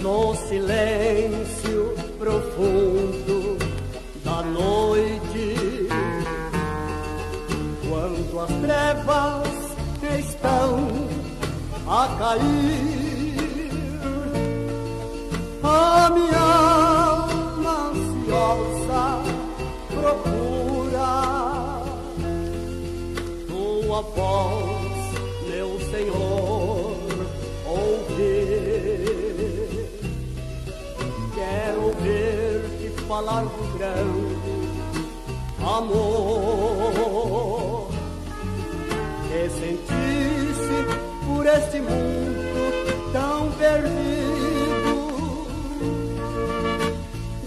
No silêncio profundo da noite, quando as trevas estão a cair, a minha alma ansiosa procura tua voz, meu Senhor, ouvir. Quero ouvir-te falar do grande amor que sentisse por este mundo tão perdido,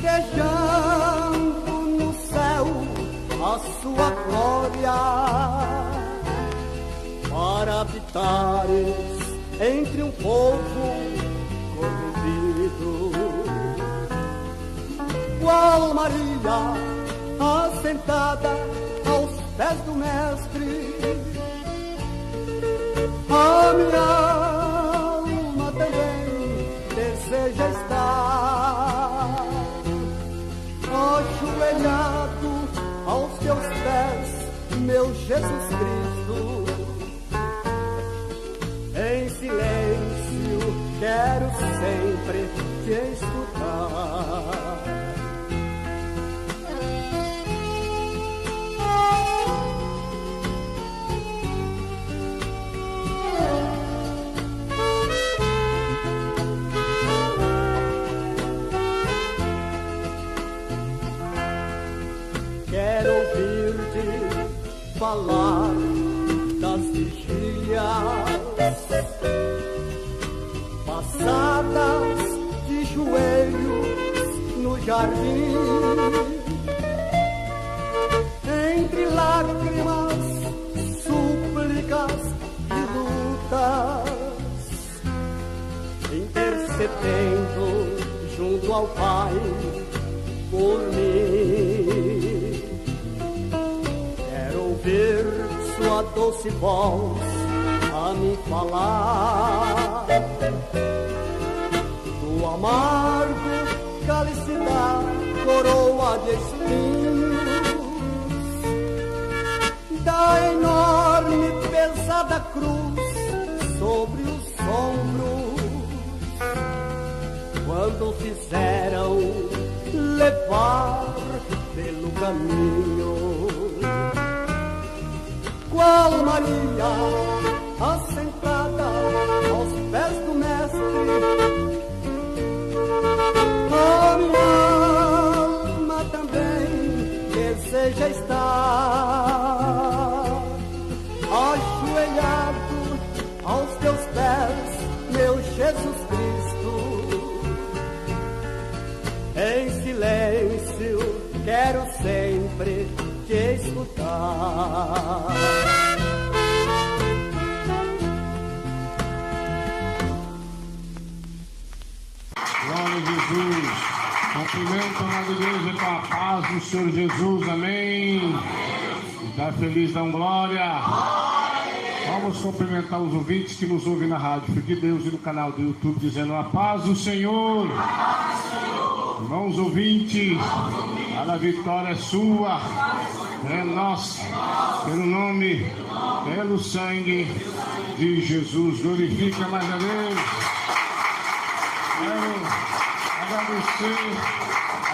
deixando no céu a sua glória para habitares entre um povo corrompido. Qual Maria assentada aos pés do Mestre, a minha alma também deseja estar ajoelhado aos teus pés, meu Jesus Cristo. Em silêncio quero sempre te escutar. Quero ouvir-te falar das vigílias passadas de joelhos no jardim, entre lágrimas, súplicas e lutas, intercedendo junto ao Pai por mim. Quero ouvir sua doce voz a me falar do amargo cálice da coroa de espinhos, da enorme pesada cruz sobre os ombros, quando fizeram levar pelo caminho. Qual Maria assentada aos pés do Mestre, a minha alma também deseja estar ajoelhado aos teus pés, meu Jesus Cristo. Em silêncio quero sempre te escutar. Glória a Jesus. Cumprimento a igreja com a paz do Senhor Jesus. Amém. Está feliz, dão glória. Vamos cumprimentar os ouvintes que nos ouvem na rádio Filho de Deus e no canal do YouTube, dizendo a paz do Senhor. Irmãos ouvintes, a vitória é sua, é nossa, pelo nome, pelo sangue de Jesus. Glorifica mais a Deus. Quero agradecer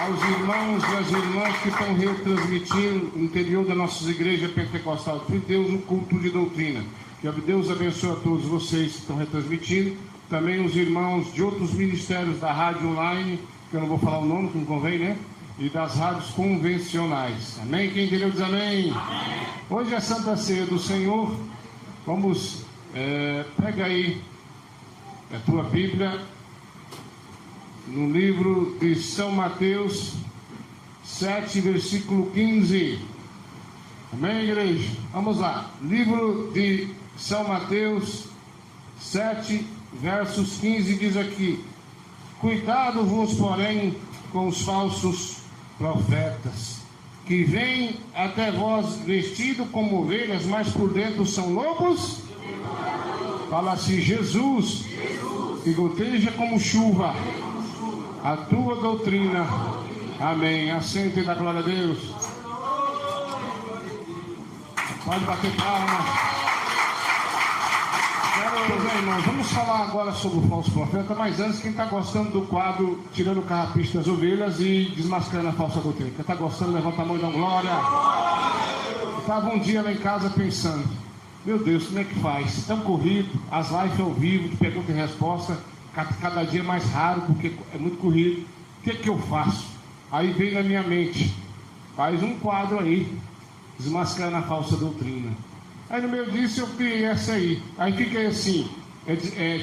aos irmãos e às irmãs que estão retransmitindo no interior das nossas igrejas pentecostais de Deus no culto de doutrina. Que Deus abençoe a todos vocês que estão retransmitindo. Também os irmãos de outros ministérios da rádio online, que eu não vou falar o nome, que não convém, né? E das rádios convencionais. Amém? Quem entendeu diz amém. Hoje é Santa Ceia do Senhor. Vamos, pega aí a tua Bíblia no livro de São Mateus 7, versículo 15. Amém, igreja? Vamos lá. Livro de São Mateus 7, versos 15 diz aqui: cuidado-vos, porém, com os falsos profetas, que vêm até vós vestidos como ovelhas, mas por dentro são lobos. Fala assim: Jesus, que goteja como chuva a tua doutrina. Amém. Assente da glória a Deus. Pode bater palmas. Irmãos, vamos falar agora sobre o falso profeta, mas antes, quem está gostando do quadro Tirando o Carrapicho das Ovelhas e Desmascarando a Falsa Doutrina? Quem está gostando, levanta a mão e dá uma glória. Eu estava um dia lá em casa pensando, meu Deus, como é que faz? Tão corrido, as lives ao vivo, de pergunta e resposta, cada dia mais raro, porque é muito corrido. O que é que eu faço? Aí veio na minha mente, faz um quadro aí, Desmascarando a Falsa Doutrina. Aí no meio disso eu criei essa aí. Aí fica assim,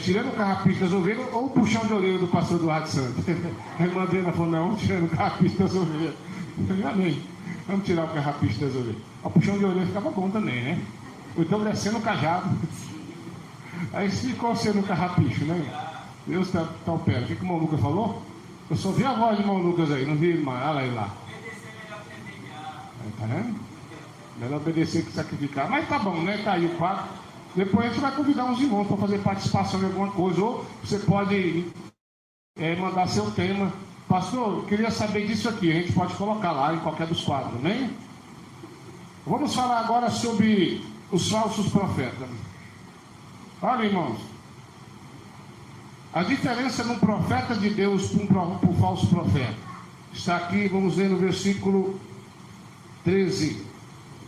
tirando o carrapicho das ovelhas ou o puxão de orelha do pastor Eduardo Santos. A irmã Adriana falou, não, tirando o carrapicho das ovelhas. Amém. Vamos tirar o carrapicho das ovelhas. O puxão de orelha ficava bom também, né? Ou então descendo o cajado. Aí ficou sendo o carrapicho, né? Deus tá opera. O que o irmão Lucas falou? Eu só vi a voz do irmão Lucas aí, não vi, irmã? Olha aí lá. Tá vendo? Melhor obedecer que sacrificar. Mas tá bom, né? Tá aí o quadro. Depois a gente vai convidar uns irmãos para fazer participação em alguma coisa. Ou você pode mandar seu tema. Pastor, eu queria saber disso aqui. A gente pode colocar lá em qualquer dos quadros, né? Vamos falar agora sobre os falsos profetas. Olha, irmãos. A diferença de um profeta de Deus para um falso profeta está aqui, vamos ver no versículo 13.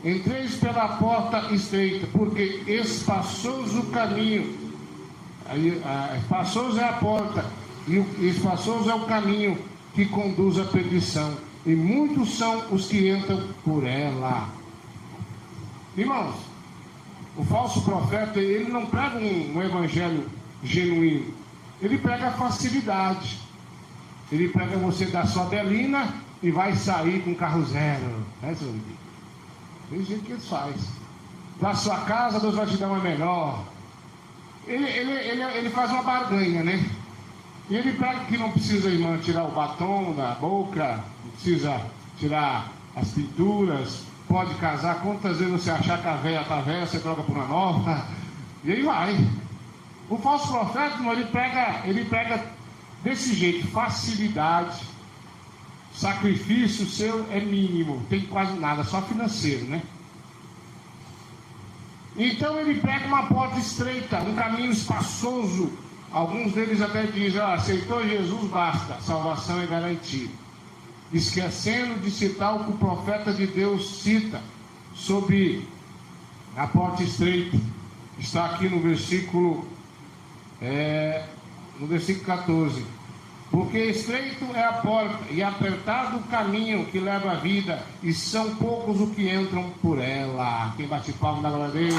Entreis pela porta estreita, porque espaçoso o caminho, espaçoso é a porta, e espaçoso é o caminho que conduz à perdição, e muitos são os que entram por ela. Irmãos, o falso profeta, ele não prega um evangelho genuíno, ele prega facilidade, ele prega você dar sua belina e vai sair com carro zero, né, senhor? Tem jeito que ele faz. Da sua casa, Deus vai te dar uma melhor. Ele faz uma barganha, né? E ele prega que não precisa, irmã, tirar o batom da boca, não precisa tirar as pinturas, pode casar. Quantas vezes você achar que a velha está velha, você troca por uma nova. E aí vai. O falso profeta, irmão, ele prega desse jeito, facilidade. Sacrifício seu é mínimo, tem quase nada, só financeiro, né? Então ele pega uma porta estreita, um caminho espaçoso. Alguns deles até dizem, aceitou Jesus, basta, salvação é garantida. Esquecendo de citar o que o profeta de Deus cita sobre a porta estreita. Está aqui no versículo 14. Porque estreito é a porta e apertado o caminho que leva à vida, e são poucos os que entram por ela. Quem bate palma da glória a Deus.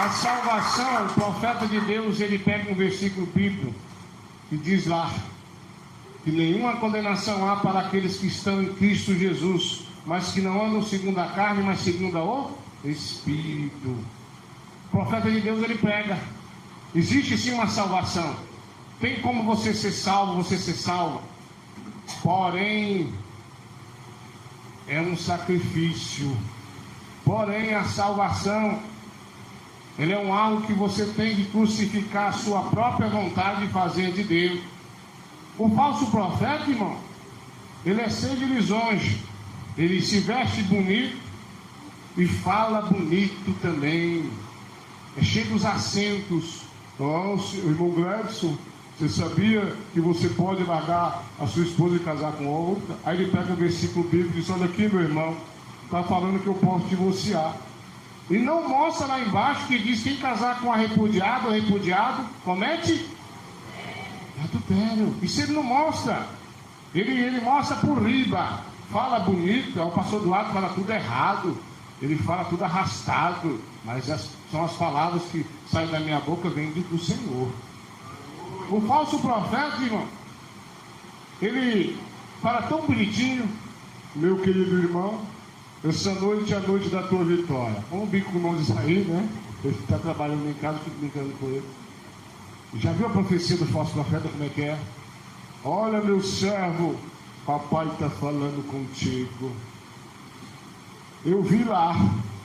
A salvação, o profeta de Deus, ele pega um versículo bíblico que diz lá que nenhuma condenação há para aqueles que estão em Cristo Jesus, mas que não andam segundo a carne, mas segundo o Espírito. O profeta de Deus, ele prega. Existe sim uma salvação. Tem como você ser salvo, Porém, é um sacrifício. Porém, a salvação, ele é algo que você tem que crucificar a sua própria vontade e fazer de Deus. O falso profeta, irmão, ele é cheio de lisonje. Ele se veste bonito e fala bonito também. É cheio dos acentos. Irmão Gladson, você sabia que você pode largar a sua esposa e casar com outra? Aí ele pega o versículo bíblico e diz, olha aqui, meu irmão, está falando que eu posso divorciar. E não mostra lá embaixo que diz que quem casar com a repudiada ou repudiado comete adultério. Isso ele não mostra. Ele mostra por riba. Fala bonito, o pastor Eduardo fala tudo errado. Ele fala tudo arrastado. Mas são as palavras que saem da minha boca, vêm do Senhor. O falso profeta, irmão, ele fala tão bonitinho. Meu querido irmão, essa noite é a noite da tua vitória. Vamos vir com o irmão Isaí, né? Ele está trabalhando em casa, fico brincando com ele. Já viu a profecia do falso profeta, como é que é? Olha, meu servo, papai está falando contigo. Eu vi lá,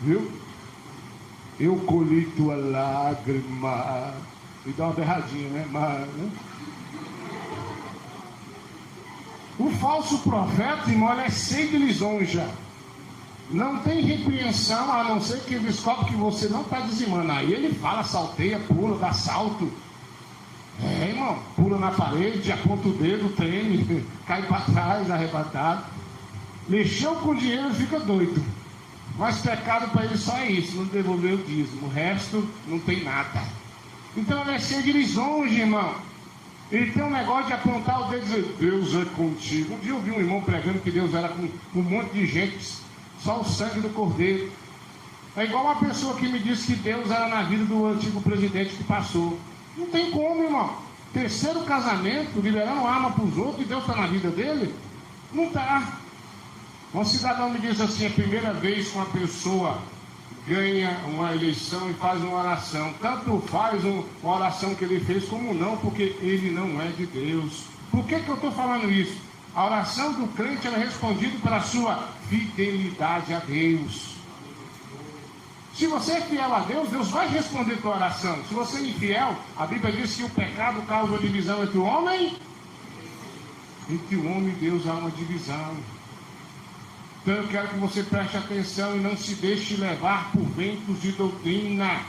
viu? Eu colhi tua lágrima. E dá uma berradinha, né? Mas, né? O falso profeta, irmão, ele é cheio de lisonja. Não tem repreensão, a não ser que ele descobre que você não está dizimando. Aí ele fala, salteia, pula, dá salto. Irmão, pula na parede, aponta o dedo, treme, cai para trás, arrebatado. Mexeu com o dinheiro, fica doido. Mas pecado para ele só é isso, não devolver o dízimo. O resto não tem nada. Então ele é cheio de lisonja, irmão. Ele tem um negócio de apontar o dedo e dizer, Deus é contigo. Um dia eu vi um irmão pregando que Deus era com um monte de gente, só o sangue do cordeiro. É igual uma pessoa que me disse que Deus era na vida do antigo presidente que passou. Não tem como, irmão. Terceiro casamento, liberando arma para os outros e Deus está na vida dele? Não está. Um cidadão me diz assim, a primeira vez que uma pessoa ganha uma eleição e faz uma oração, tanto faz uma oração que ele fez como não, porque ele não é de Deus. Por que eu estou falando isso? A oração do crente é respondida pela sua fidelidade a Deus. Se você é fiel a Deus, Deus vai responder a tua oração. Se você é infiel, a Bíblia diz que o pecado causa divisão entre o homem. Entre o homem e Deus há uma divisão. Então eu quero que você preste atenção e não se deixe levar por ventos de doutrina.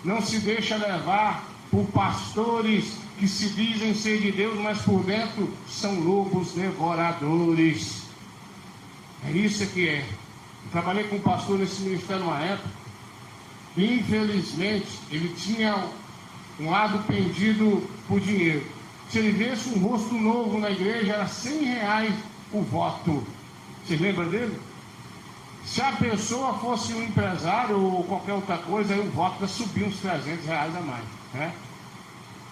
Não se deixe levar por pastores que se dizem ser de Deus, mas por dentro são lobos devoradores. É isso que é. Eu trabalhei com um pastor nesse ministério uma época. E infelizmente ele tinha um lado pendido por dinheiro. Se ele visse um rosto novo na igreja, era R$100 o voto. Você lembra dele? Se a pessoa fosse um empresário ou qualquer outra coisa, aí o voto ia subir uns R$300 a mais, né?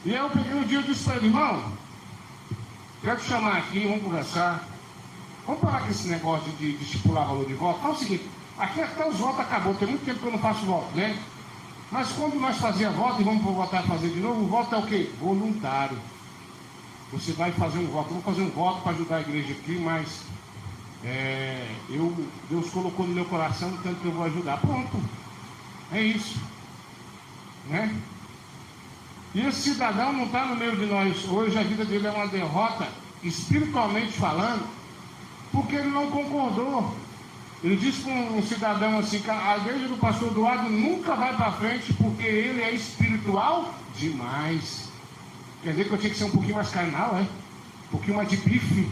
E aí eu peguei um dia e disse para ele, irmão, quero te chamar aqui, vamos conversar. Vamos parar com esse negócio de estipular valor de voto. É o seguinte, aqui até os votos acabou, tem muito tempo que eu não faço voto, né? Mas quando nós fazíamos voto e vamos votar e fazer de novo, o voto é o quê? Voluntário. Você vai fazer um voto, eu vou fazer um voto para ajudar a igreja aqui, mas Deus colocou no meu coração tanto que eu vou ajudar. Pronto. É isso. Né? E esse cidadão não está no meio de nós hoje, a vida dele é uma derrota, espiritualmente falando, porque ele não concordou. Ele disse para um cidadão assim, que a igreja do pastor Eduardo nunca vai para frente porque ele é espiritual demais. Quer dizer que eu tinha que ser um pouquinho mais carnal, é? Um pouquinho mais de bife.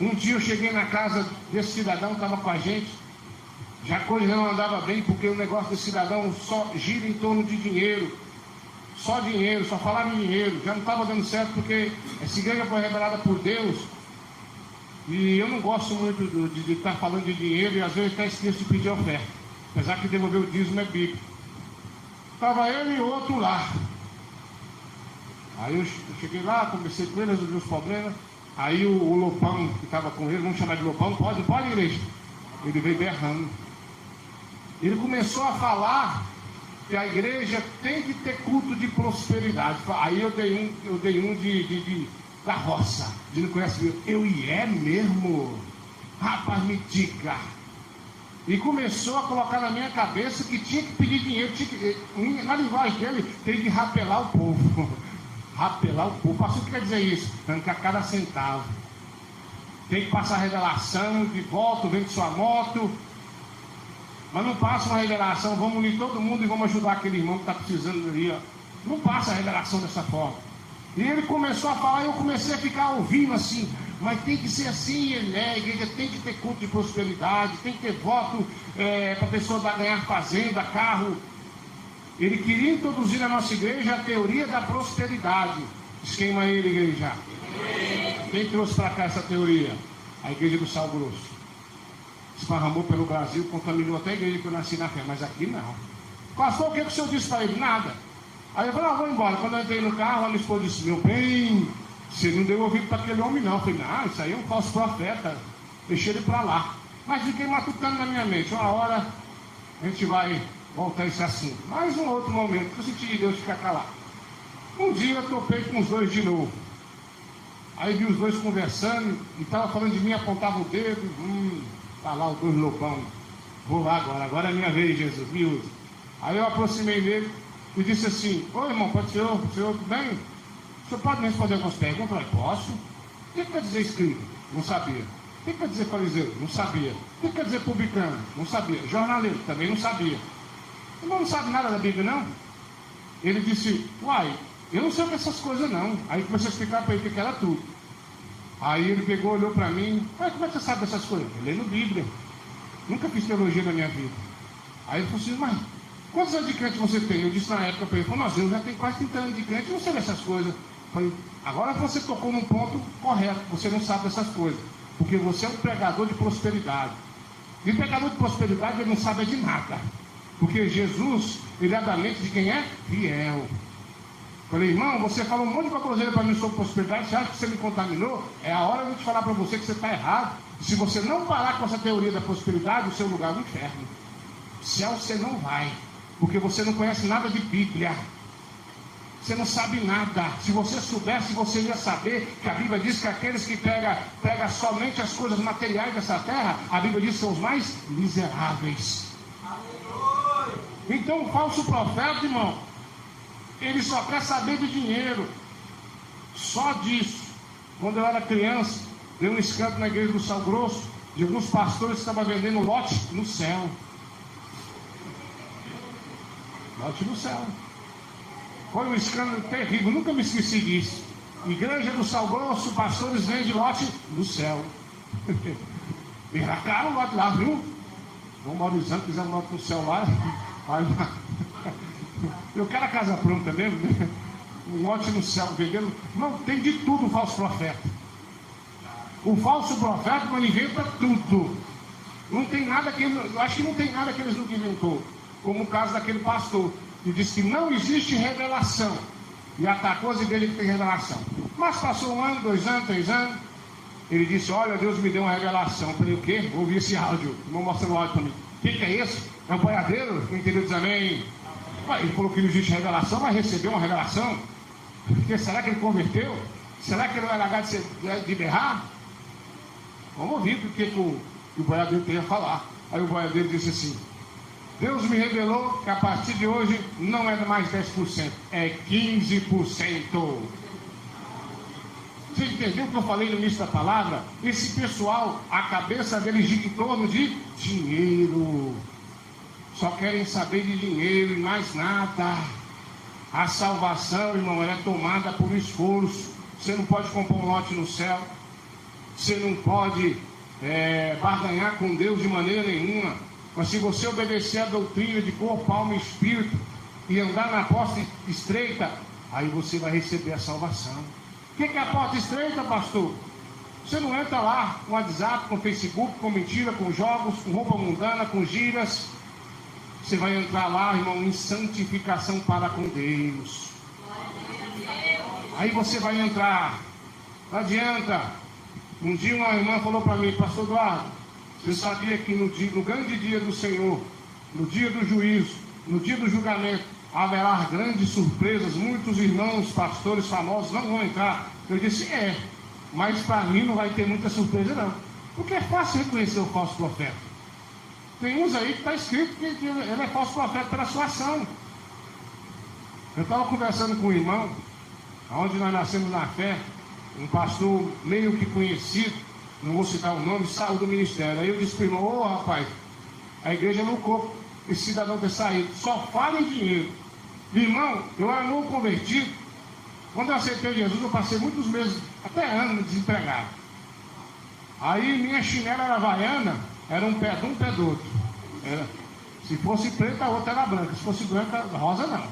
Um dia eu cheguei na casa desse cidadão, estava com a gente, já a coisa não andava bem, porque o negócio desse cidadão só gira em torno de dinheiro. Só dinheiro, só falava em dinheiro. Já não estava dando certo porque essa igreja foi revelada por Deus. E eu não gosto muito de estar falando de dinheiro e às vezes até esqueço de pedir oferta. Apesar que devolver o dízimo é bíblico. Estava ele e outro lá. Aí eu cheguei lá, conversei com ele, resolvi os problemas. Aí o Lopão, que estava com ele, vamos chamar de Lopão, pode igreja. Ele veio berrando. Ele começou a falar que a igreja tem que ter culto de prosperidade. Aí eu dei um da roça. Ele não conhece eu e é mesmo. Rapaz, me diga. E começou a colocar na minha cabeça que tinha que pedir dinheiro. Na linguagem dele, tem que rapelar o povo. Rapelar o povo. O que quer dizer isso? Arrancar cada centavo. Tem que passar a revelação de volta, vende sua moto. Mas não passa uma revelação, vamos unir todo mundo e vamos ajudar aquele irmão que está precisando ali, ó. Não passa a revelação dessa forma. E ele começou a falar e eu comecei a ficar ouvindo assim, mas tem que ser assim, a igreja tem que ter culto de prosperidade, tem que ter voto para a pessoa ganhar fazenda, carro. Ele queria introduzir na nossa igreja a teoria da prosperidade. Esquema ele, igreja. Quem trouxe para cá essa teoria? A igreja do Sal Grosso. Esparramou pelo Brasil, contaminou até a igreja que eu nasci na fé, mas aqui não. Pastor, o que o senhor disse para ele? Nada. Aí eu falei, vou embora. Quando eu entrei no carro, a minha esposa disse, meu bem, você não deu ouvido para aquele homem não. Eu falei, não, isso aí é um falso profeta. Deixei ele para lá. Mas fiquei matutando na minha mente, uma hora a gente vai voltar a esse assunto. Mais um outro momento, que eu senti de Deus ficar calado. Um dia eu topei com os dois de novo. Aí vi os dois conversando, e estava falando de mim, apontava o dedo, tá lá os dois lobão. Vou lá agora é minha vez, Jesus, me usa. Aí eu aproximei dele, e disse assim: ô irmão, pode ser o senhor bem? O senhor pode me responder algumas perguntas? Eu falei: posso. O que quer dizer escriba? Não sabia. O que quer dizer fariseu? Não sabia. O que quer dizer publicano? Não sabia. Jornaleiro? Também não sabia. O irmão não sabe nada da Bíblia, não? Ele disse: uai, eu não sei o que é essas coisas, não. Aí comecei a explicar para ele o que era tudo. Aí ele pegou, olhou para mim: uai, como é que você sabe dessas coisas? Eu lendo Bíblia. Nunca fiz teologia na minha vida. Aí ele falou assim: mas quantos anos de crente você tem? Eu disse na época para ele: nossa, eu já tenho quase 30 anos de crente, eu não sei dessas coisas. Eu falei: agora você tocou num ponto correto, você não sabe dessas coisas. Porque você é um pregador de prosperidade. E pregador de prosperidade, ele não sabe de nada. Porque Jesus, ele é da mente de quem é fiel. Falei: irmão, você falou um monte de baboseira para mim sobre prosperidade, você acha que você me contaminou? É a hora de eu te falar para você que você está errado. Se você não parar com essa teoria da prosperidade, o seu lugar é no inferno. Céu você não vai, porque você não conhece nada de Bíblia. Você não sabe nada. Se você soubesse, você ia saber que a Bíblia diz que aqueles que pega somente as coisas materiais dessa terra, a Bíblia diz que são os mais miseráveis. Então o falso profeta, irmão, ele só quer saber de dinheiro. Só disso. Quando eu era criança, deu um escândalo na igreja do Sal Grosso, de alguns pastores que estavam vendendo lote no céu. Lote no céu. Foi um escândalo terrível, nunca me esqueci disso. Igreja do Sal Grosso, pastores vendem lote no céu. Era caro o lote lá, viu? Dom Maurizano fizeram um lote no céu lá. Eu quero a casa pronta mesmo. Um lote no céu, vendendo. Não, tem de tudo o falso profeta. O falso profeta, ele inventa tudo. Não tem nada que ele, eu acho que não tem nada que eles nunca inventou. Como o caso daquele pastor, que disse que não existe revelação. E atacou as igrejas que tem revelação. Mas passou 1 ano, 2 anos, 3 anos. Ele disse: olha, Deus me deu uma revelação. Eu falei: o quê? Vou ouvir esse áudio. Vou mostrar o áudio para mim. O que é isso? É um boiadeiro? Quem entendeu diz amém. Ele falou que não existe revelação, mas recebeu uma revelação. Porque será que ele converteu? Será que ele vai largar de berrar? Vamos ouvir o que o boiadeiro tem a falar. Aí o boiadeiro disse assim: Deus me revelou que a partir de hoje não é mais 10%, é 15%. Você entendeu o que eu falei no início da palavra? Esse pessoal, a cabeça deles gira em torno de dinheiro. Só querem saber de dinheiro e mais nada. A salvação, irmão, ela é tomada por esforço. Você não pode comprar um lote no céu. Você não pode barganhar com Deus de maneira nenhuma. Mas se você obedecer a doutrina de corpo, alma e espírito e andar na porta estreita, aí você vai receber a salvação. O que é a porta estreita, pastor? Você não entra lá com WhatsApp, com Facebook, com mentira, com jogos, com roupa mundana, com giras. Você vai entrar lá, irmão, em santificação para com Deus. Aí você vai entrar. Não adianta. Um dia uma irmã falou para mim: pastor Eduardo, você sabia que no grande dia do Senhor, no dia do juízo, no dia do julgamento, haverá grandes surpresas? Muitos irmãos, pastores famosos não vão entrar. Eu disse: mas para mim não vai ter muita surpresa não. Porque é fácil reconhecer o falso profeta. Tem uns aí que está escrito que ele é falso profeta pela sua ação. Eu estava conversando com um irmão, onde nós nascemos na fé, um pastor meio que conhecido, não vou citar o nome, saiu do ministério. Aí eu disse para o irmão: rapaz, a igreja lucrou esse cidadão ter saído, só fala em dinheiro. Irmão, eu era novo convertido. Quando eu aceitei Jesus, eu passei muitos meses, até anos, desempregado. Aí minha chinela era havaiana, era um pé de um, pé do outro. Se fosse preta, a outra era branca. Se fosse branca, rosa não.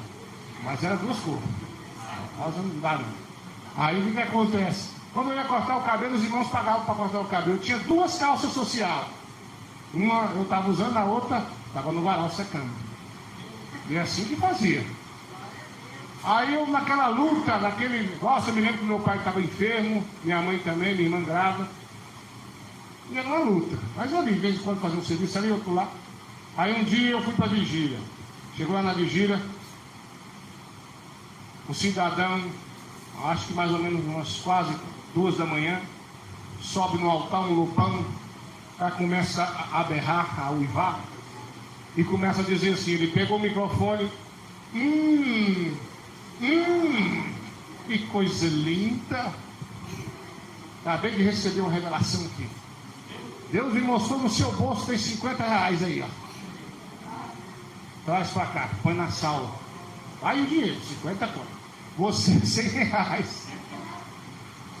Mas era duas cores. Rosa não dá não. Aí o que acontece? Quando eu ia cortar o cabelo, os irmãos pagavam para cortar o cabelo. Eu tinha 2 calças sociais. Uma eu estava usando, a outra estava no varal secando. E é assim que fazia. Aí eu, naquela luta, naquele negócio, eu me lembro que meu pai estava enfermo, minha mãe também, minha irmã grávida. E era uma luta. Mas eu, de vez em quando, fazia um serviço ali, outro lá. Aí um dia eu fui para a vigília. Chegou lá na vigília, o cidadão, acho que mais ou menos umas quase 2 da manhã, sobe no altar um lupão, começa a berrar, a uivar, e começa a dizer assim. Ele pegou o microfone Que coisa linda. Acabei de receber uma revelação aqui. Deus me mostrou no seu bolso, tem 50 reais aí, ó. Traz pra cá, põe na sala. Aí o dinheiro, 50 conto. Você, 100 reais.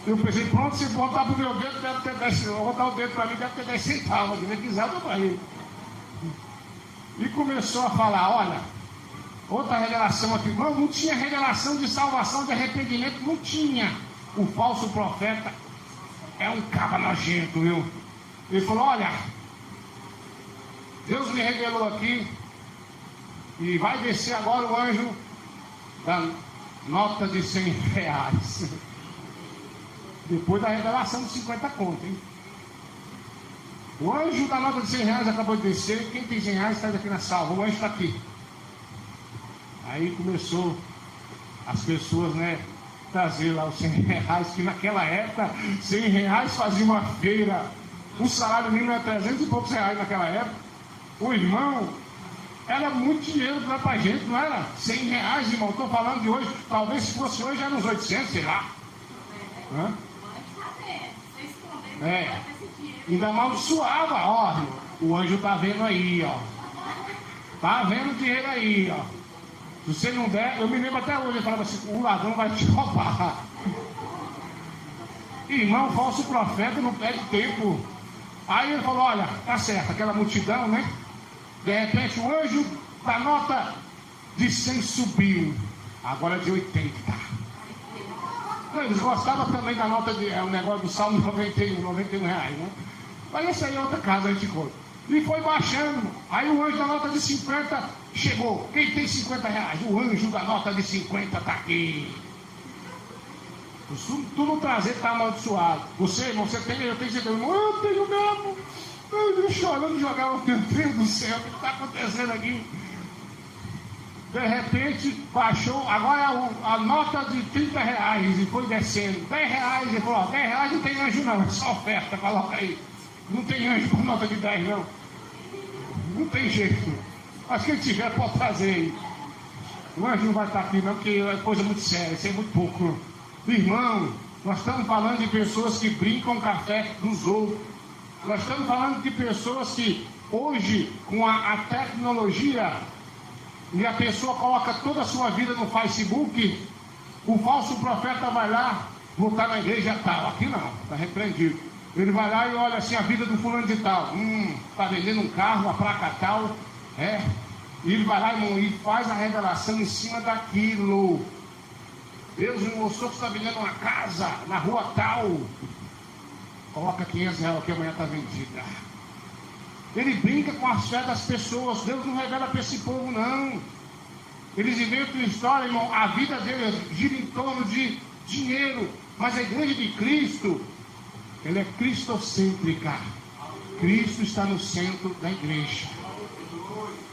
Eu pensei, pronto, se botar pro meu dedo, deve ter 10, eu vou dar o dedo pra mim, deve ter 10 centavos. Se ele quiser, eu dou pra ele. E começou a falar, olha, outra revelação aqui. Não tinha revelação de salvação, de arrependimento, não tinha. O falso profeta é um caba nojento, viu? Ele falou, olha, Deus me revelou aqui e vai descer agora o anjo da nota de 100 reais. Depois da revelação de 50 conto, hein? O anjo da nota de 100 reais acabou de descer. Quem tem 100 reais está aqui na sala. O anjo está aqui. Aí começou as pessoas, né, trazer lá os 100 reais, que naquela época 100 reais fazia uma feira. O salário mínimo era 300 e poucos reais naquela época. O irmão, era muito dinheiro pra gente, não era? 100 reais, irmão. Estou falando de hoje. Talvez se fosse hoje era uns 800, sei lá. Hã? É. Ainda amaldiçoava, ó. O anjo tá vendo aí, ó. Tá vendo o dinheiro aí, ó. Se você não der, eu me lembro até hoje, ele falava assim, o ladrão vai te roubar. Irmão, falso profeta não perde tempo. Aí ele falou, olha, tá certo, aquela multidão, né? De repente o anjo da nota de 100 subiu. Agora é de 80. Eles gostavam também da nota de, o negócio do Salmo 91 reais, né? Mas essa aí é outra casa, a gente conta. E foi baixando. Aí o anjo da nota de 50 chegou. Quem tem 50 reais? O anjo da nota de 50 está aqui. Tu no trazer está amaldiçoado. Você, irmão, você tem, eu tenho certeza. Eu tenho mesmo. Eu chorando, jogava o Deus do céu. O que está acontecendo aqui? De repente, baixou. Agora é a nota de 30 reais. E foi descendo. 10 reais. Ele falou, 10 reais não tem anjo não. É só oferta, coloca aí. Não tem anjo com nota de 10 não. Não tem jeito. Mas quem tiver pode trazer aí. O anjo não vai estar aqui não, porque é coisa muito séria, isso é muito pouco. Irmão, nós estamos falando de pessoas que brincam com a fé dos outros. Nós estamos falando de pessoas que hoje, com a tecnologia, e a pessoa coloca toda a sua vida no Facebook, o falso profeta vai lá, vou estar na igreja tal. Aqui não, está repreendido. Ele vai lá e olha assim a vida do fulano de tal. Está vendendo um carro, a placa tal. E ele vai lá e faz a revelação em cima daquilo. Deus me mostrou que está vendendo uma casa na rua tal. Coloca 500 reais que amanhã está vendida. Ele brinca com a fé das pessoas. Deus não revela para esse povo, não. Eles inventam história, irmão. A vida deles gira em torno de dinheiro. Mas a igreja de Cristo, ela é cristocêntrica. Cristo está no centro da igreja.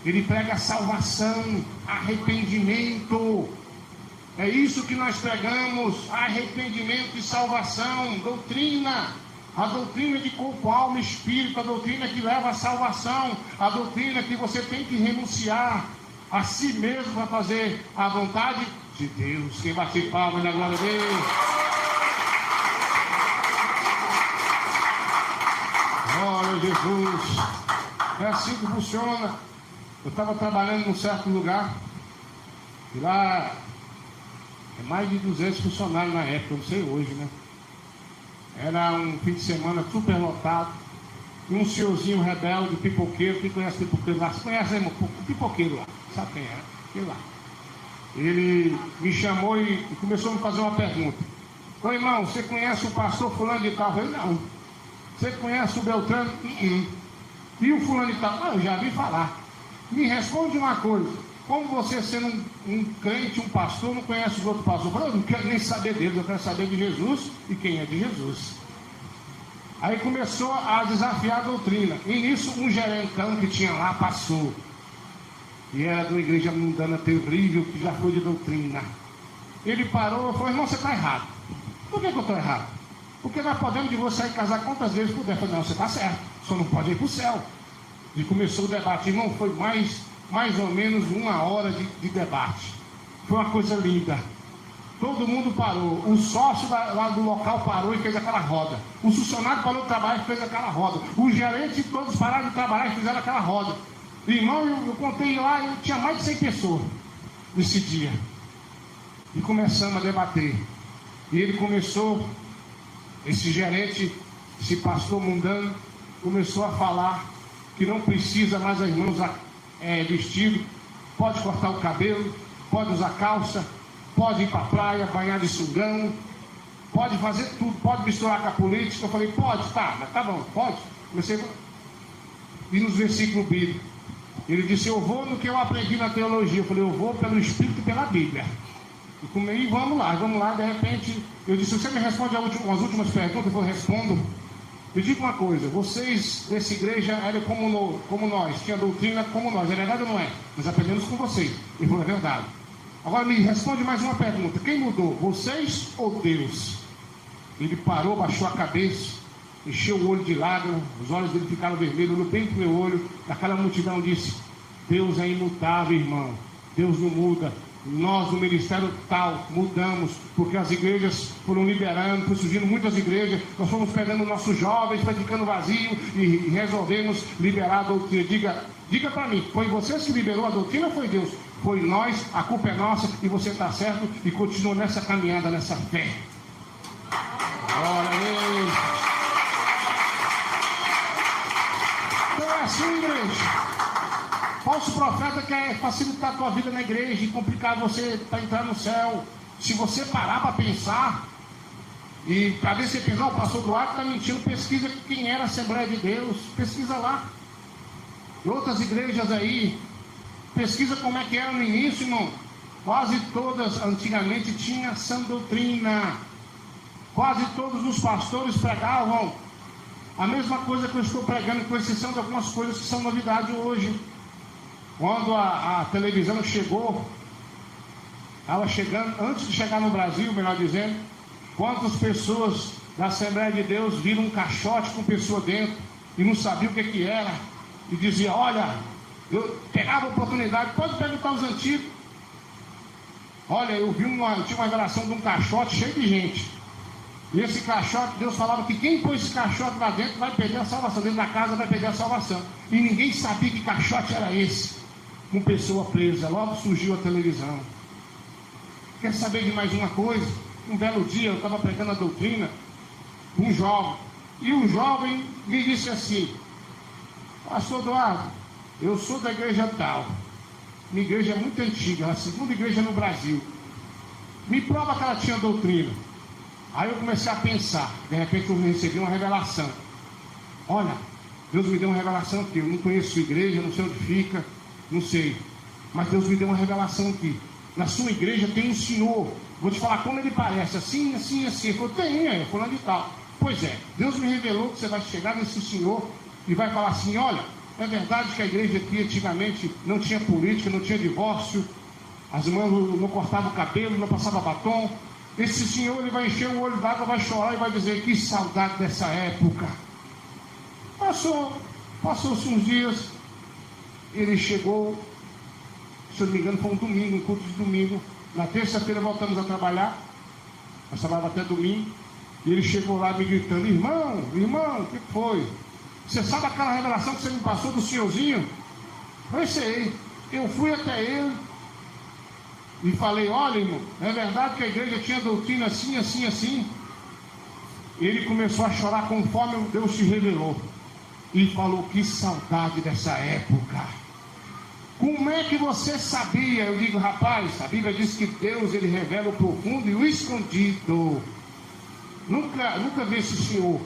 Ele prega salvação, arrependimento. É isso que nós pregamos, arrependimento e salvação, doutrina. A doutrina de corpo, alma e espírito, a doutrina que leva à salvação, a doutrina que você tem que renunciar a si mesmo para fazer a vontade de Deus. Quem bate palma na glória a Deus. Glória a Jesus. É assim que funciona. Eu estava trabalhando num certo lugar, e lá é mais de 200 funcionários na época, não sei hoje, né? Era um fim de semana super lotado, e um senhorzinho rebelde, pipoqueiro. Quem conhece pipoqueiro lá? Você conhece, irmão? Pipoqueiro lá, sabe quem era? Aquele lá. Ele me chamou e começou a me fazer uma pergunta. Ô irmão, você conhece o pastor fulano de tal? Eu falei, não. Você conhece o Beltrano? E o fulano de tal? Não, eu já vi falar. Me responde uma coisa. Como você sendo um crente, um pastor, não conhece os outros pastores? Eu falei, eu não quero nem saber deles, eu quero saber de Jesus e quem é de Jesus. Aí começou a desafiar a doutrina. E nisso um gerentão que tinha lá passou. E era de uma igreja mundana terrível, que já foi de doutrina. Ele parou e falou, irmão, você está errado. Por que eu estou errado? Porque nós podemos divorciar e casar quantas vezes puder. Eu falei, não, você está certo, só não pode ir para o céu. E começou o debate, irmão, foi mais mais ou menos 1 hora de debate. Foi uma coisa linda. Todo mundo parou. O sócio lá do local parou e fez aquela roda. O funcionário parou de trabalhar e fez aquela roda. Os gerentes todos pararam de trabalhar e fizeram aquela roda. Irmão, eu contei lá, eu tinha mais de 100 pessoas nesse dia. E começamos a debater. E ele começou, esse gerente, esse pastor mundano, começou a falar que não precisa mais a irmã usar vestido, pode cortar o cabelo, pode usar calça, pode ir para a praia, banhar de sungão, pode fazer tudo, pode misturar com a política. Eu falei, pode, tá, mas tá bom, pode. Comecei a ir nos versículos bíblicos. Ele disse, eu vou no que eu aprendi na teologia. Eu falei, eu vou pelo Espírito e pela Bíblia. E vamos lá, de repente, eu disse, você me responde as últimas perguntas? Eu falei, respondo. Eu digo uma coisa, vocês dessa igreja eram como nós, tinha doutrina como nós, é verdade ou não é? Nós aprendemos com vocês. Ele falou, é verdade. Agora me responde mais uma pergunta, quem mudou, vocês ou Deus? Ele parou, baixou a cabeça, encheu o olho de lágrimas, os olhos dele ficaram vermelhos, olhou bem para o meu olho, daquela multidão disse, Deus é imutável, irmão, Deus não muda. Nós, no ministério tal, mudamos, porque as igrejas foram liberando, foi surgindo muitas igrejas, nós fomos pegando nossos jovens, praticando vazio, e resolvemos liberar a doutrina. Diga para mim, foi vocês que liberou a doutrina ou foi Deus? Foi nós, a culpa é nossa, e você está certo, e continua nessa caminhada, nessa fé. Glória a Deus. Então é assim, igreja. Falso profeta quer facilitar a tua vida na igreja e complicar você para entrar no céu. Se você parar para pensar, e para ver se pensar, o pastor Duarte está mentindo, pesquisa quem era a Assembleia de Deus, pesquisa lá. E outras igrejas aí, pesquisa como é que era no início, irmão. Quase todas antigamente tinham sã doutrina. Quase todos os pastores pregavam a mesma coisa que eu estou pregando, com exceção de algumas coisas que são novidade hoje. Quando a televisão chegou, ela chegando, antes de chegar no Brasil, melhor dizendo, quantas pessoas da Assembleia de Deus viram um caixote com pessoa dentro e não sabiam o que era, e dizia, olha, eu pegava a oportunidade, pode perguntar aos antigos. Olha, eu tinha uma revelação de um caixote cheio de gente. E esse caixote, Deus falava que quem pôs esse caixote lá dentro vai perder a salvação, dentro da casa vai perder a salvação. E ninguém sabia que caixote era esse. Com pessoa presa, logo surgiu a televisão. Quer saber de mais uma coisa? Um belo dia eu estava pregando a doutrina, um jovem, e o jovem me disse assim, pastor Eduardo, eu sou da igreja tal, minha igreja é muito antiga, a segunda igreja no Brasil, me prova que ela tinha doutrina. Aí eu comecei a pensar, de repente eu recebi uma revelação, olha, Deus me deu uma revelação aqui, eu não conheço sua igreja, não sei onde fica, não sei, mas Deus me deu uma revelação aqui. Na sua igreja tem um senhor, vou te falar como ele parece, assim, assim, assim. Eu falei, tem, eu falando de tal. Pois é, Deus me revelou que você vai chegar nesse senhor e vai falar assim, olha, é verdade que a igreja aqui antigamente não tinha política, não tinha divórcio, as irmãs não cortavam o cabelo, não passavam batom. Esse senhor, ele vai encher o olho d'água, vai chorar e vai dizer, que saudade dessa época. Passou-se uns dias, ele chegou, se eu não me engano foi um domingo, um culto de domingo. Na terça-feira voltamos a trabalhar, nós trabalhávamos até domingo, e ele chegou lá me gritando, irmão, o que foi? Você sabe aquela revelação que você me passou do senhorzinho? Eu sei, eu fui até ele e falei, olha irmão, é verdade que a igreja tinha doutrina assim, assim, assim? E ele começou a chorar conforme Deus se revelou. E falou, que saudade dessa época. Como é que você sabia? Eu digo, rapaz, a Bíblia diz que Deus, ele revela o profundo e o escondido. Nunca vi esse senhor,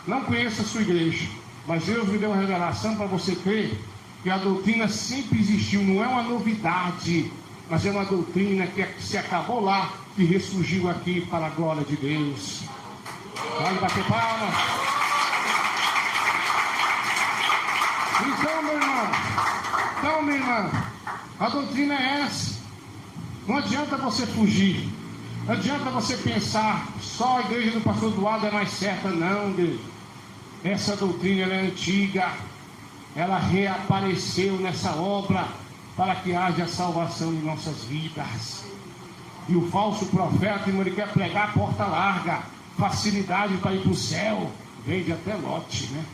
não conheço a sua igreja, mas Deus me deu uma revelação para você crer que a doutrina sempre existiu, não é uma novidade, mas é uma doutrina que se acabou lá e ressurgiu aqui para a glória de Deus. Pode bater palmas. Então, minha irmã, a doutrina é essa. Não adianta você fugir. Não adianta você pensar, só a igreja do pastor Eduardo é mais certa. Não, Deus. Essa doutrina ela é antiga. Ela reapareceu nessa obra. para que haja salvação em nossas vidas. E o falso profeta, irmão, ele quer pregar a porta larga, facilidade para ir para o céu, vende até lote, né?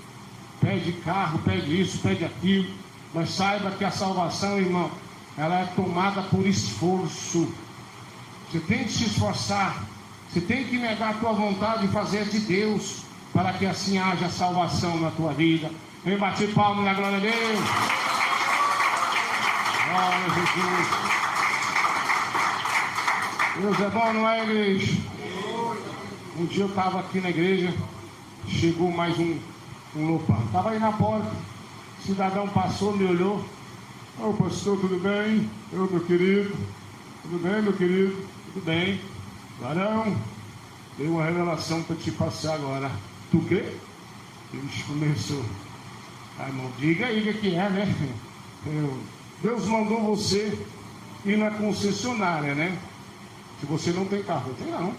Pede carro, pede isso, pede aquilo, mas saiba que a salvação, irmão, ela é tomada por esforço. Você tem que se esforçar, você tem que negar a tua vontade e fazer de Deus, para que assim haja salvação na tua vida. Vem bater palma na glória a Deus. Glória a Jesus. Deus é bom, não é, igreja? Um dia eu estava aqui na igreja, chegou mais um lopão. Estava aí na porta, o cidadão passou, me olhou. Ô pastor, tudo bem? Eu, meu querido. Tudo bem, meu querido? Tudo bem. Varão, dei uma revelação para te passar agora. Tu crê? Ele começou. Ah, irmão, diga aí o que é, né? Deus mandou você ir na concessionária, né? Se você não tem carro, não tem não.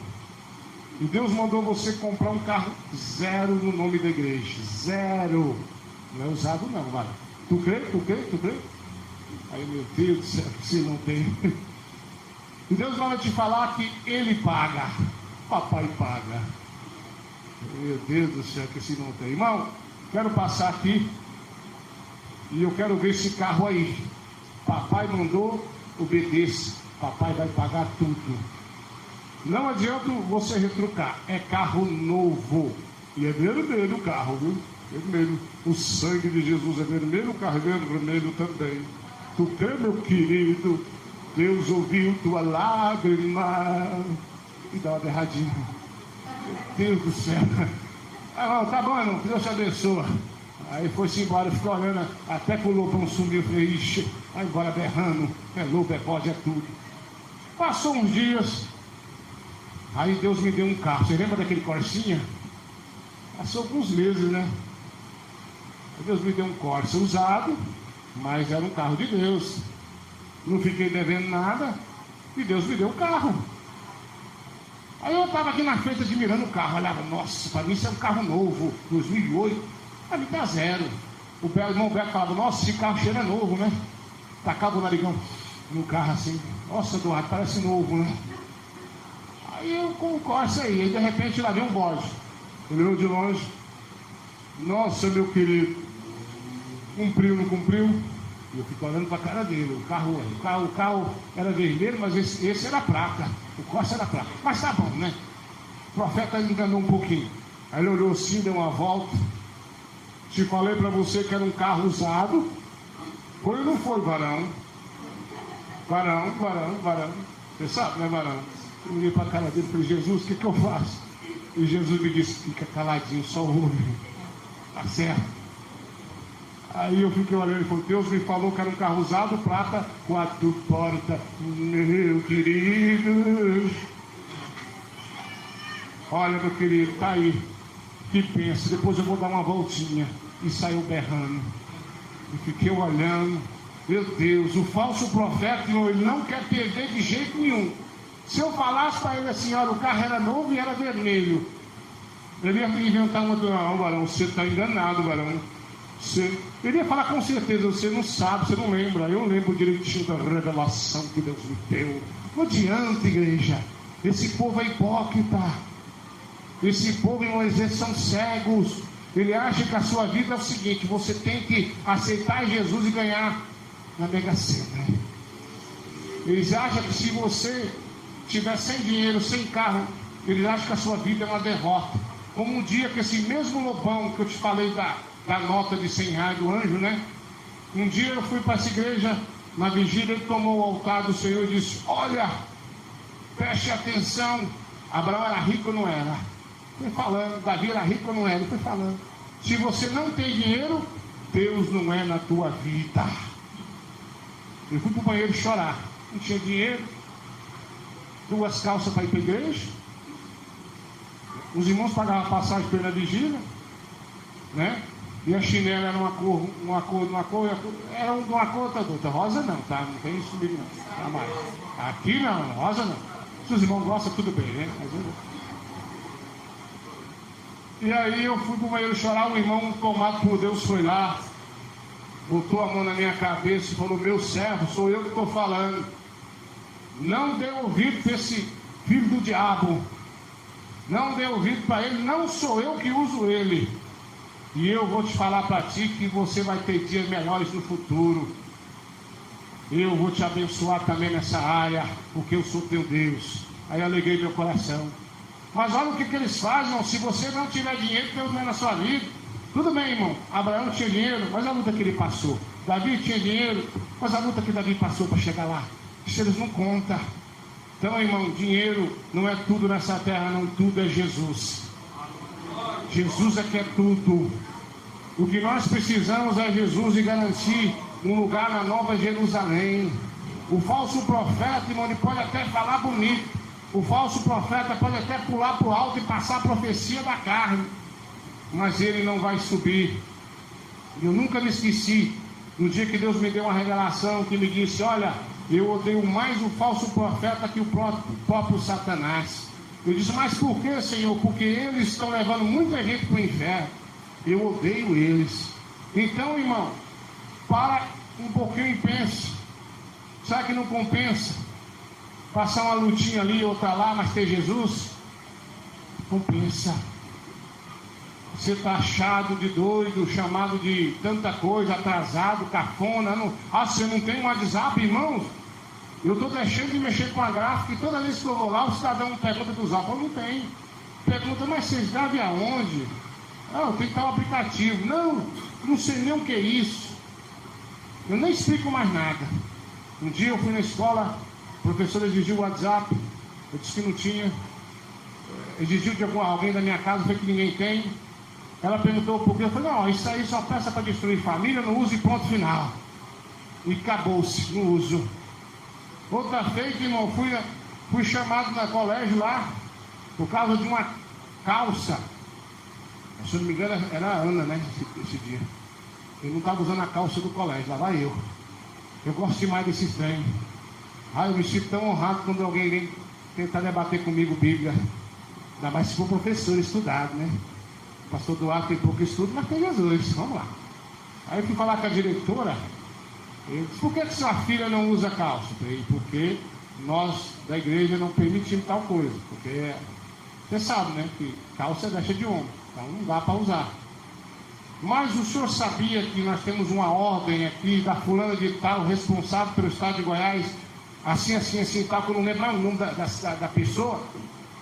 E Deus mandou você comprar um carro zero no nome da igreja. Zero. Não é usado não, vai. Tu crê? Tu crê? Tu crê? Aí, meu Deus do céu, se não tem. E Deus vai te falar que Ele paga. Papai paga. Meu Deus do céu, que se não tem. Irmão, quero passar aqui e eu quero ver esse carro aí. Papai mandou, obedeça. Papai vai pagar tudo. Não adianta você retrucar. É carro novo. E é vermelho o carro, viu? Vermelho. O sangue de Jesus é vermelho, o carro é vermelho também. Tu crê, meu querido? Deus ouviu tua lágrima. E dá uma berradinha. Meu Deus do céu. Ah, não, tá bom, irmão. Deus te abençoe. Aí foi-se embora, ficou olhando até que o lobão sumiu. Falei, ixi, vai embora berrando. É lobo, é bode, é tudo. Passou uns dias. Aí Deus me deu um carro. Você lembra daquele Corsinha? Passou alguns meses, né? Aí Deus me deu um Corsa usado, mas era um carro de Deus. Não fiquei devendo nada. E Deus me deu um carro. Aí eu estava aqui na frente admirando o carro. Olhava, nossa, para mim isso é um carro novo, 2008. Para mim tá zero. O irmão Beto falava, nossa, esse carro cheira novo, né? Tacava o narigão no carro assim. Nossa, Eduardo, parece novo, né? Aí eu com o Corsa aí, de repente lá veio um bode. Ele olhou de longe. Nossa, meu querido, cumpriu, não cumpriu? E eu fico olhando para a cara dele. O carro era vermelho, mas esse era prata. O Corsa era prata. Mas tá bom, né? O profeta enganou um pouquinho. Aí ele olhou assim, deu uma volta. Te falei para você que era um carro usado. Foi ou não foi, varão? Varão. Você sabe, né, varão? Eu olhei para a cara dele e falei, Jesus, o que eu faço? E Jesus me disse, fica caladinho, só ouve. Tá certo? Aí eu fiquei olhando e falei, Deus me falou que era um carro usado, prata, 4 portas, meu querido. Olha, meu querido, tá aí. Que pensa, depois eu vou dar uma voltinha. E saiu berrando. E fiquei olhando. Meu Deus, o falso profeta, ele não quer perder de jeito nenhum. Se eu falasse para ele assim, olha, o carro era novo e era vermelho, ele ia inventar uma do não, varão, você está enganado, varão. Ele ia falar com certeza, você não sabe, você não lembra. Eu lembro direitinho da revelação que Deus me deu. Não adianta, igreja. Esse povo é hipócrita. Esse povo, irmãos, eles são cegos. Ele acha que a sua vida é o seguinte, você tem que aceitar Jesus e ganhar na Mega Sena. Eles acham que se você tiver sem dinheiro, sem carro, eles acham que a sua vida é uma derrota. Como um dia que esse mesmo lobão que eu te falei da nota de 100 reais do anjo, né? Um dia eu fui para essa igreja, na vigília, ele tomou o altar do Senhor e disse, olha, preste atenção, Abraão era rico ou não era? Foi falando, Davi era rico ou não era? Ele foi falando, se você não tem dinheiro, Deus não é na tua vida. Eu fui para o banheiro chorar, não tinha dinheiro, 2 calças para ir para a igreja, os irmãos pagavam passagem pela vigília, né? E a chinela era uma cor, era uma cor outra. Rosa não, tá? Não tem isso comigo não. Tá mais. Aqui não, rosa não. Se os irmãos gostam, tudo bem, né? E aí eu fui pro banheiro chorar, um irmão tomado por Deus foi lá. botou a mão na minha cabeça e falou: meu servo, sou eu que estou falando. Não dê ouvido para esse filho do diabo. Não dê ouvido para ele, não sou eu que uso ele. E eu vou te falar para ti que você vai ter dias melhores no futuro. Eu vou te abençoar também nessa área, porque eu sou teu Deus. Aí eu alegrei meu coração. Mas olha o que eles fazem, irmão. Se você não tiver dinheiro, Deus não é na sua vida. Tudo bem, irmão. Abraão tinha dinheiro, mas a luta que ele passou. Davi tinha dinheiro, mas a luta que Davi passou para chegar lá. Isso eles não contam. Então, irmão, dinheiro não é tudo nessa terra, não. Tudo é Jesus. Jesus é que é tudo. O que nós precisamos é Jesus e garantir um lugar na Nova Jerusalém. O falso profeta, irmão, ele pode até falar bonito. O falso profeta pode até pular para o alto e passar a profecia da carne, mas ele não vai subir. Eu nunca me esqueci no dia que Deus me deu uma revelação que me disse: olha, eu odeio mais o falso profeta que o próprio Satanás. Eu disse: mas por que, Senhor? Porque eles estão levando muita gente para o inferno. Eu odeio eles. Então, irmão, para um pouquinho e pense. Será que não compensa passar uma lutinha ali, outra lá, mas ter Jesus? Compensa. Você está achado de doido, chamado de tanta coisa, atrasado, cafona. Não... Ah, você não tem um WhatsApp, irmãos? Eu estou deixando de mexer com a gráfica e toda vez que eu vou lá, o cidadão me pergunta do Zap. Eu não tenho. Pergunta: mas vocês gravam aonde? Ah, eu tenho que estar no aplicativo. Não sei nem o que é isso. Eu nem explico mais nada. Um dia eu fui na escola, o professor exigiu o WhatsApp, eu disse que não tinha. Exigiu de alguém da minha casa, foi que ninguém tem. Ela perguntou por quê, eu falei: não, isso aí só peça para destruir família, não use, ponto final. E acabou-se, não uso. Outra feita, irmão, fui chamado na colégio lá, por causa de uma calça. Se eu não me engano, era a Ana, né, esse dia. Eu não estava usando a calça do colégio, lá vai eu. Eu gosto demais desses trem. Ah, eu me sinto tão honrado quando alguém vem tentar debater comigo Bíblia. Ainda mais se for professor estudado, né? O pastor Duarte tem pouco estudo, mas tem Jesus. Vamos lá. Aí eu fui falar com a diretora. Eu disse: por que sua filha não usa calça? Eu falei: porque nós da igreja não permitimos tal coisa. Porque você sabe, né? Que calça deixa de homem. Então não dá para usar. Mas o senhor sabia que nós temos uma ordem aqui da fulana de tal, responsável pelo estado de Goiás, assim, tal, que eu não lembro mais o nome da pessoa,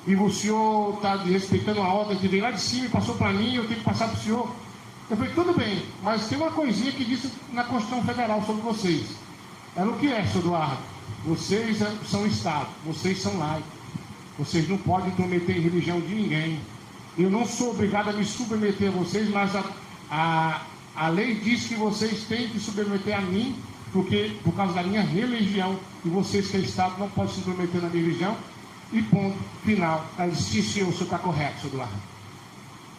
e o senhor está respeitando a ordem que veio lá de cima e passou para mim, eu tenho que passar para o senhor. Eu falei: tudo bem, mas tem uma coisinha que disse na Constituição Federal sobre vocês. Era o que é, senhor Eduardo? Vocês são Estado, vocês são laicos, vocês não podem intrometer em religião de ninguém. Eu não sou obrigado a me submeter a vocês, mas a lei diz que vocês têm que submeter a mim, porque por causa da minha religião, e vocês que é Estado não podem se submeter na minha religião, e ponto, final. Ela disse: sim, senhor, o senhor está correto, senhor Eduardo.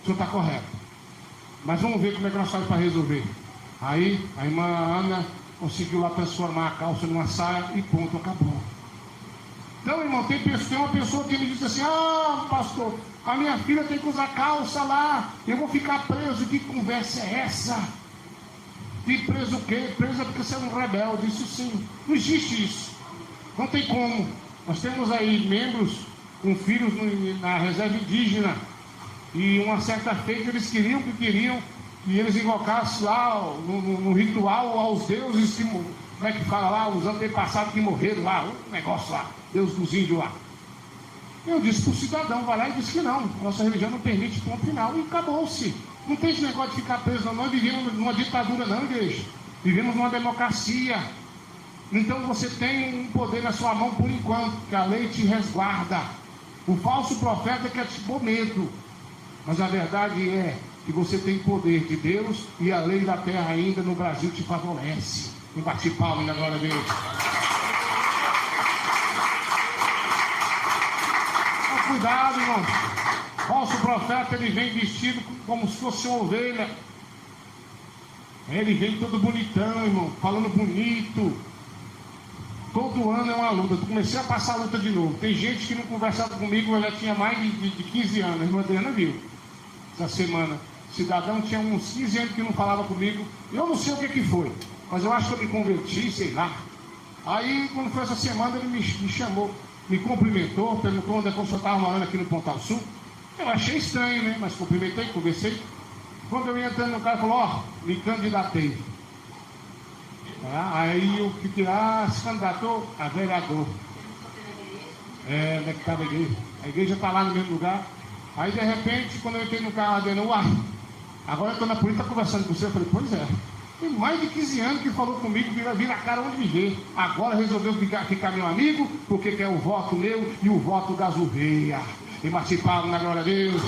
O senhor está correto. Mas vamos ver como é que nós fazemos para resolver. Aí a irmã Ana conseguiu lá transformar a calça numa saia e ponto, acabou. Então, irmão, tem uma pessoa que me disse assim: ah, pastor, a minha filha tem que usar calça lá, eu vou ficar preso. Que conversa é essa? E preso o quê? Preso é porque você é um rebelde. Isso sim, não existe isso. Não tem como. Nós temos aí membros com filhos na reserva indígena, e uma certa feita eles queriam que eles invocassem lá no ritual aos deuses que, como é que fala lá, os antepassados que morreram lá, um negócio lá, Deus dos índios lá. Eu disse para o cidadão, vai lá e disse que não, nossa religião não permite, ponto final, e acabou-se. Não tem esse negócio de ficar preso, não. Nós vivemos numa ditadura, não, igreja. Vivemos numa democracia. Então você tem um poder na sua mão por enquanto, que a lei te resguarda. O falso profeta quer te pôr medo, mas a verdade é que você tem poder de Deus, e a lei da terra ainda no Brasil te favorece. E bate palma na glória a Deus. Então, cuidado, irmão. Falso profeta, ele vem vestido como se fosse uma ovelha. Ele vem todo bonitão, irmão, falando bonito. Todo ano é uma luta. Eu comecei a passar a luta de novo. Tem gente que não conversava comigo, eu já tinha mais de 15 anos. A irmã Adriana viu essa semana. cidadão tinha uns 15 anos que não falava comigo. Eu não sei o que foi, mas eu acho que eu me converti, sei lá. Aí, quando foi essa semana, ele me chamou, me cumprimentou, perguntou onde é que eu estava morando aqui no Pontal Sul. Eu achei estranho, né? Mas cumprimentei, conversei. Quando eu ia entrando no carro, ele falou, me candidatei. Aí eu fiquei, se candidatou a vereador. Onde é que estava a igreja? A igreja está lá no mesmo lugar. Aí, de repente, quando eu entrei no carro, dizendo, agora eu estou na polícia conversando com você. Eu falei, pois é. Tem mais de 15 anos que falou comigo, vira a cara onde me vê. Agora resolveu ficar meu amigo, porque quer o voto meu e o voto da Zurreia. E participaram na glória a Deus.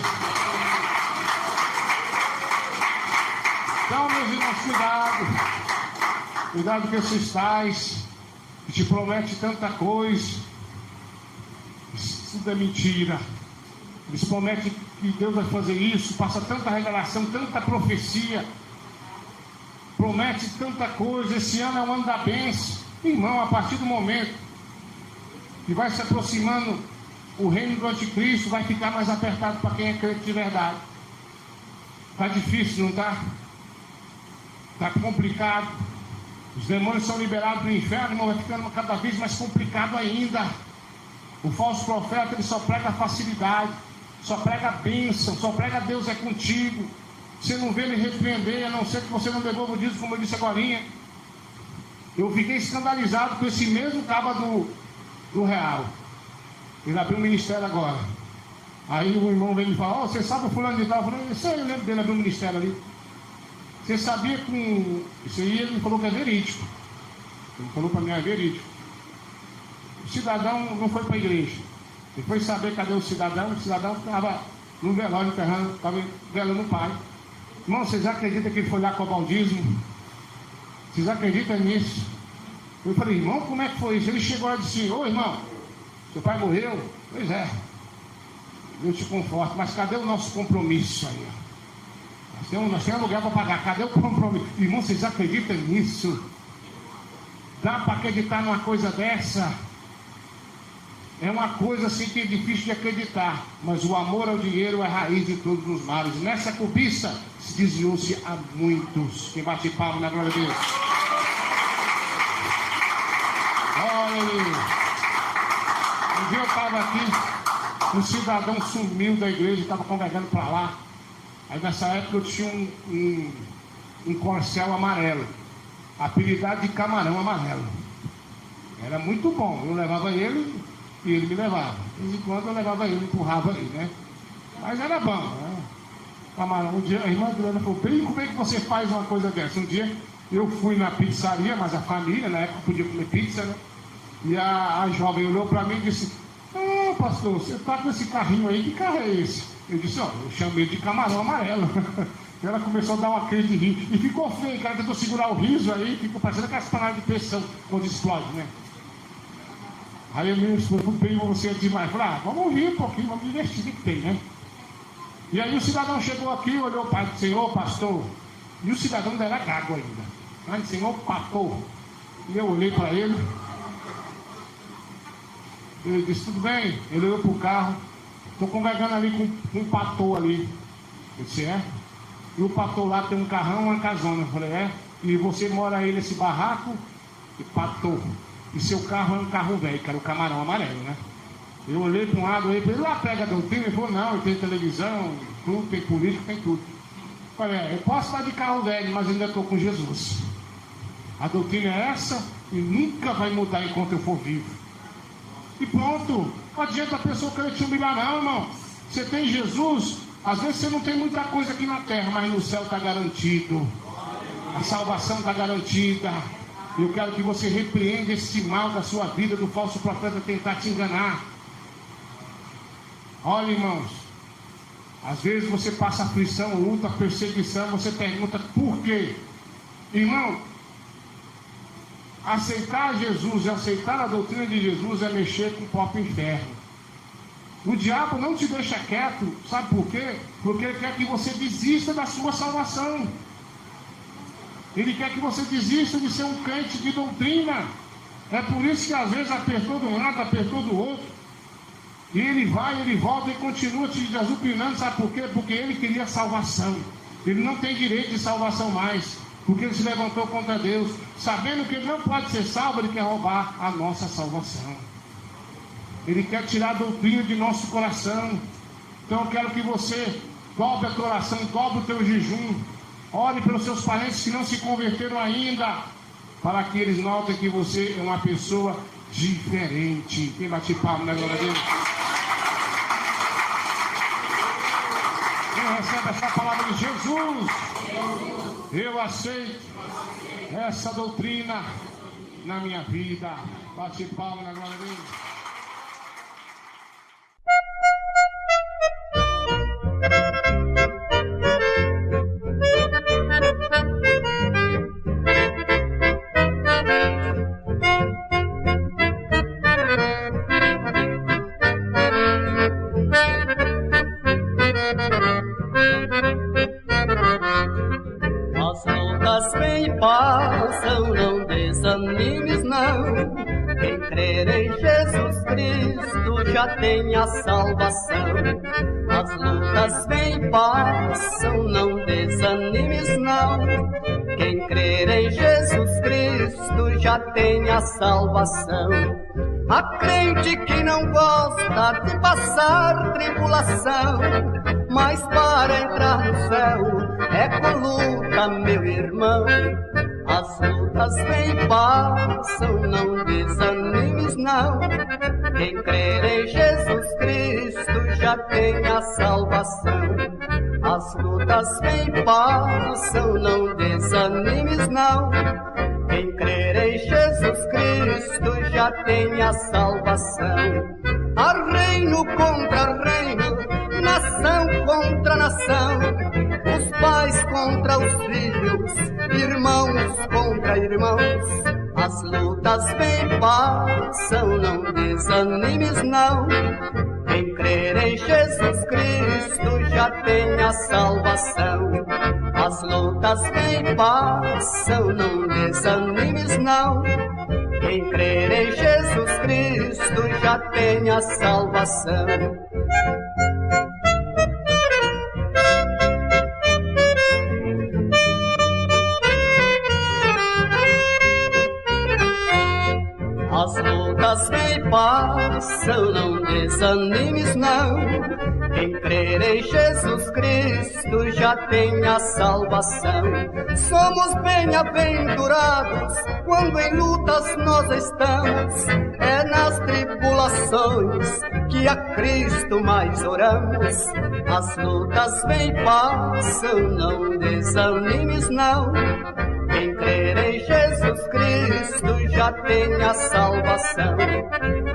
Então, meus irmãos, cuidado. Cuidado com esses tais que te promete tanta coisa. Isso tudo é mentira. Eles prometem que Deus vai fazer isso, passa tanta revelação, tanta profecia, promete tanta coisa. Esse ano é o ano da bênção. Irmão, a partir do momento que vai se aproximando o reino do anticristo, vai ficar mais apertado para quem é crente de verdade. Está difícil, não está? Está complicado. Os demônios são liberados do inferno, irmão, vai ficando cada vez mais complicado ainda. O falso profeta, ele só prega facilidade, só prega bênção, só prega Deus é contigo. Você não vê ele repreender, a não ser que você não devolva o dízimo, como eu disse agorinha. Eu fiquei escandalizado com esse mesmo caba do Real. Ele abriu um ministério agora. Aí o irmão veio me falar, você sabe o fulano de tal? Eu falei, eu lembro dele abrir um ministério ali. Você sabia que isso aí ele me falou que é verídico. Ele falou para mim, é verídico. O cidadão não foi para a igreja. Ele foi saber cadê o cidadão estava no velório enterrando, estava velando o pai. Irmão, vocês acreditam que ele foi lá cobrar o dízimo? Vocês acreditam nisso? Eu falei, irmão, como é que foi isso? Ele chegou e disse, ô irmão, seu pai morreu? Pois é. Deus te conforta, mas cadê o nosso compromisso aí? Nós temos lugar para pagar, cadê o compromisso? Irmão, vocês acreditam nisso? Dá para acreditar numa coisa dessa? É uma coisa assim que é difícil de acreditar, mas o amor ao dinheiro é a raiz de todos os males. Nessa cobiça se desviou-se a muitos. Quem bate palma na glória de Deus. Olha ali. Um dia eu estava aqui, um cidadão sumiu da igreja, estava congregando para lá. Aí nessa época eu tinha um corcel amarelo, apelidado de camarão amarelo. Era muito bom, eu levava ele e ele me levava. De vez em quando eu levava ele, empurrava ele, né? Mas era bom, né? Camarão. Um dia a irmã Adriana falou, bem, como é que você faz uma coisa dessa? Um dia eu fui na pizzaria, mas a família, na época podia comer pizza, né? E a jovem olhou para mim e disse, pastor, você está com esse carrinho aí, que carro é esse? Eu disse, eu chamei de camarão amarelo. Ela começou a dar uma crise de rir. E ficou feio, o cara tentou segurar o riso aí, ficou parecendo aquelas panelas de pressão quando explode, né? Aí eu me preocupei com você demais. Falei, vamos rir um pouquinho, vamos divertir, o que tem, né? E aí o cidadão chegou aqui, olhou para o senhor, pastor. E o cidadão ainda era gago ainda. Aí, senhor, pastor. E eu olhei para ele. Ele disse, tudo bem? Ele olhou para o carro. Estou congregando ali com um pastor ali. Eu disse, é? E o pastor lá tem um carrão, uma casona. Eu falei, é? E você mora aí nesse barraco? E pastor. E seu carro é um carro velho, que era o camarão amarelo, né? Eu olhei para um lado, olhei para ele, lá pega a doutrina. Ele falou, não, ele tem televisão, clube, tem político, tem tudo. Eu falei, eu posso estar de carro velho, mas ainda estou com Jesus. A doutrina é essa e nunca vai mudar enquanto eu for vivo. E pronto, não adianta a pessoa querer te humilhar não, irmão. Você tem Jesus, às vezes você não tem muita coisa aqui na terra, mas no céu está garantido. A salvação está garantida. Eu quero que você repreenda esse mal da sua vida, do falso profeta tentar te enganar. Olha, irmãos, às vezes você passa aflição, luta, perseguição, você pergunta por quê? Irmão, aceitar Jesus e aceitar a doutrina de Jesus é mexer com o próprio inferno. O diabo não te deixa quieto, sabe por quê? Porque ele quer que você desista da sua salvação. Ele quer que você desista de ser um crente de doutrina. É por isso que às vezes apertou de um lado, apertou do outro. E ele vai, ele volta e continua te desupinando, sabe por quê? Porque ele queria salvação. Ele não tem direito de salvação mais, porque ele se levantou contra Deus, sabendo que ele não pode ser salvo. Ele quer roubar a nossa salvação. Ele quer tirar a doutrina de nosso coração. Então eu quero que você dobre a tua oração, dobre o teu jejum, ore pelos seus parentes que não se converteram ainda, para que eles notem que você é uma pessoa diferente. Quem bate palma, né, glória a Deus? Quem recebe essa palavra de Jesus, eu aceito essa doutrina na minha vida. Bate palma, né, glória a Deus? Passam, não desanimes não. Quem crer em Jesus Cristo já tem a salvação. As lutas vêm e passam, não desanimes não. Quem crer em Jesus Cristo já tem a salvação. Há crente que não gosta de passar tribulação, mas para entrar no céu é com luta, meu irmão. As lutas vêm e passam, não desanimes não. Quem crer em Jesus Cristo já tem a salvação. As lutas vêm e passam, não desanimes não. Quem crer em Jesus Cristo já tem a salvação. Há reino contra reino, nação contra nação, os pais contra os filhos, irmãos contra irmãos. As lutas vêm e passam, não desanimes não. Quem crer em Jesus Cristo já tem a salvação. As lutas vêm e passam, não desanimes não. Quem crer em Jesus Cristo já tem a salvação. As lutas vêm e passam, não desanimes não. Quem crer em Jesus Cristo já tem a salvação. Somos bem-aventurados quando em lutas nós estamos. É nas tribulações que a Cristo mais oramos. As lutas vêm e passam, não desanimes não. Quem crer em Jesus Cristo já tem a salvação.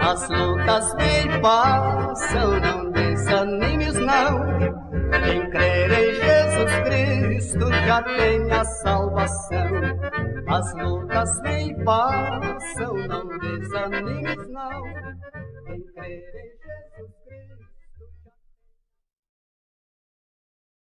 As lutas vêm e passam, não desanimes não. Quem crer em Jesus Cristo já tem a salvação. As lutas vêm e passam, não desanimes não. Quem crer